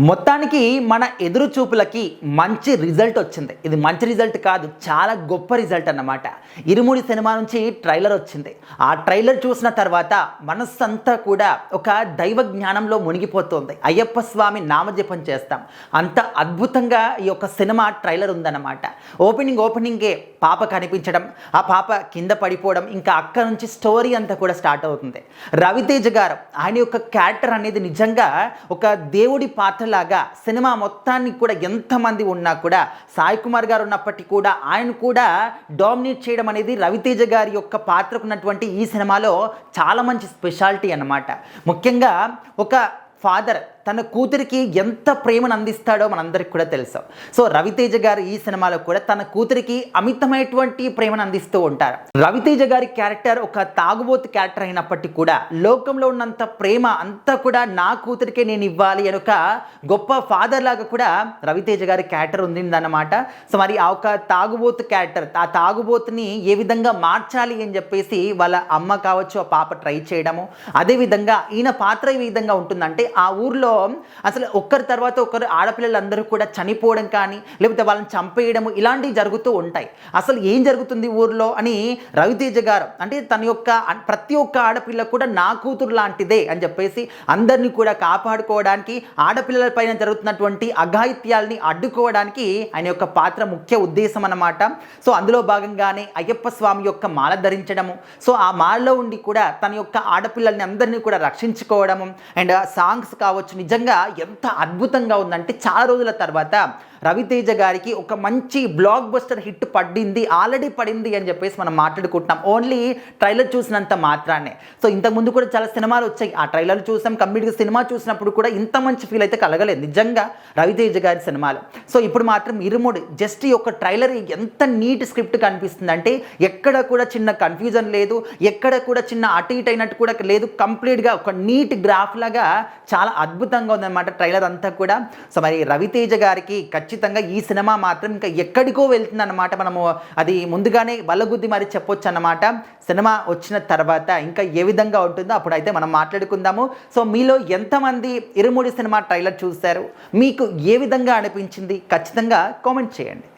మొత్తానికి మన ఎదురు చూపులకి మంచి రిజల్ట్ వచ్చింది. ఇది మంచి రిజల్ట్ కాదు, చాలా గొప్ప రిజల్ట్ అన్నమాట. ఇరుముడి సినిమా నుంచి ట్రైలర్ వచ్చింది. ఆ ట్రైలర్ చూసిన తర్వాత మనస్సంతా కూడా ఒక దైవ జ్ఞానంలో మునిగిపోతుంది. అయ్యప్ప స్వామి నామజపం చేస్తాం. అంత అద్భుతంగా ఈ యొక్క సినిమా ట్రైలర్ ఉందన్నమాట. ఓపెనింగే పాప కనిపించడం, ఆ పాప కింద పడిపోవడం, ఇంకా అక్కడ నుంచి స్టోరీ అంతా కూడా స్టార్ట్ అవుతుంది. రవితేజ గారు ఆయన యొక్క క్యారెక్టర్ అనేది నిజంగా ఒక దేవుడి పాత్రలాగా సినిమా మొత్తాన్ని కూడా ఎంతమంది ఉన్నా కూడా సాయి కుమార్ గారు ఉన్నప్పటికీ కూడా ఆయన కూడా డామినేట్ చేయడం అనేది రవితేజ గారి యొక్క పాత్రకు ఉన్నటువంటి ఈ సినిమాలో చాలా మంచి స్పెషాలిటీ అన్నమాట. ముఖ్యంగా ఒక ఫాదర్ తన కూతురికి ఎంత ప్రేమను అందిస్తాడో మనందరికి కూడా తెలుసు. సో రవితేజ గారు ఈ సినిమాలో కూడా తన కూతురికి అమితమైనటువంటి ప్రేమను అందిస్తూ ఉంటారు. రవితేజ గారి క్యారెక్టర్ ఒక తాగుబోతు క్యారెక్టర్ అయినప్పటికీ కూడా లోకంలో ఉన్నంత ప్రేమ అంతా కూడా నా కూతురికే నేను ఇవ్వాలి అని ఒక గొప్ప ఫాదర్ లాగా కూడా రవితేజ గారి క్యారెక్టర్ ఉందన్నమాట. సో మరి ఆ ఒక తాగుబోతు క్యారెక్టర్, ఆ తాగుబోతుని ఏ విధంగా మార్చాలి అని చెప్పేసి వాళ్ళ అమ్మ కావచ్చు ఆ పాప ట్రై చేయడము, అదేవిధంగా ఈయన పాత్ర ఏ విధంగా ఉంటుందంటే ఆ ఊర్లో అసలు ఒక్కరి తర్వాత ఒకరు ఆడపిల్లలందరూ కూడా చనిపోవడం కానీ లేకపోతే వాళ్ళని చంపేయడము ఇలాంటివి జరుగుతూ ఉంటాయి. అసలు ఏం జరుగుతుంది ఊర్లో అని రవితేజ గారు అంటే తన యొక్క ప్రతి ఒక్క ఆడపిల్ల కూడా నా కూతురు లాంటిదే అని చెప్పేసి అందరినీ కూడా కాపాడుకోవడానికి, ఆడపిల్లలపైన జరుగుతున్నటువంటి అఘాయిత్యాలని అడ్డుకోవడానికి ఆయన యొక్క పాత్ర ముఖ్య ఉద్దేశం అన్నమాట. సో అందులో భాగంగానే అయ్యప్ప స్వామి యొక్క మాల ధరించడము, సో ఆ మాలలో ఉండి కూడా తన యొక్క ఆడపిల్లల్ని అందరినీ కూడా రక్షించుకోవడము అండ్ సాంగ్స్ కావచ్చు, నిజంగా ఎంత అద్భుతంగా ఉందంటే చాలా రోజుల తర్వాత రవితేజ గారికి ఒక మంచి బ్లాక్ బస్టర్ హిట్ ఆల్రెడీ పడింది అని చెప్పేసి మనం మాట్లాడుకుంటున్నాం ఓన్లీ ట్రైలర్ చూసినంత మాత్రాన్ని. సో ఇంతకుముందు కూడా చాలా సినిమాలు వచ్చాయి, ఆ ట్రైలర్ చూసాం, కంప్లీట్గా సినిమా చూసినప్పుడు కూడా ఇంత మంచి ఫీల్ అయితే కలగలేదు నిజంగా రవితేజ గారి సినిమాలు. సో ఇప్పుడు మాత్రం ఇరుముడి జస్ట్ ఈ యొక్క ట్రైలర్ ఎంత నీట్ స్క్రిప్ట్ కనిపిస్తుంది అంటే ఎక్కడ కూడా చిన్న కన్ఫ్యూజన్ లేదు, ఎక్కడ కూడా చిన్న అటు ఇటు అయినట్టు కూడా లేదు, కంప్లీట్గా ఒక నీట్ గ్రాఫ్ లాగా చాలా అద్భుతంగా ఉందన్నమాట ట్రైలర్ అంతా కూడా. సో మరి రవితేజ గారికి ఖచ్చితంగా ఈ సినిమా మాత్రం ఇంకా ఎక్కడికో వెళ్తుందన్నమాట. మనము అది ముందుగానే వల్లగుద్ది మరి చెప్పొచ్చు అన్నమాట. సినిమా వచ్చిన తర్వాత ఇంకా ఏ విధంగా ఉంటుందో అప్పుడైతే మనం మాట్లాడుకుందాము. సో మీలో ఎంతమంది ఇరుముడి సినిమా ట్రైలర్ చూశారు, మీకు ఏ విధంగా అనిపించింది ఖచ్చితంగా కామెంట్ చేయండి.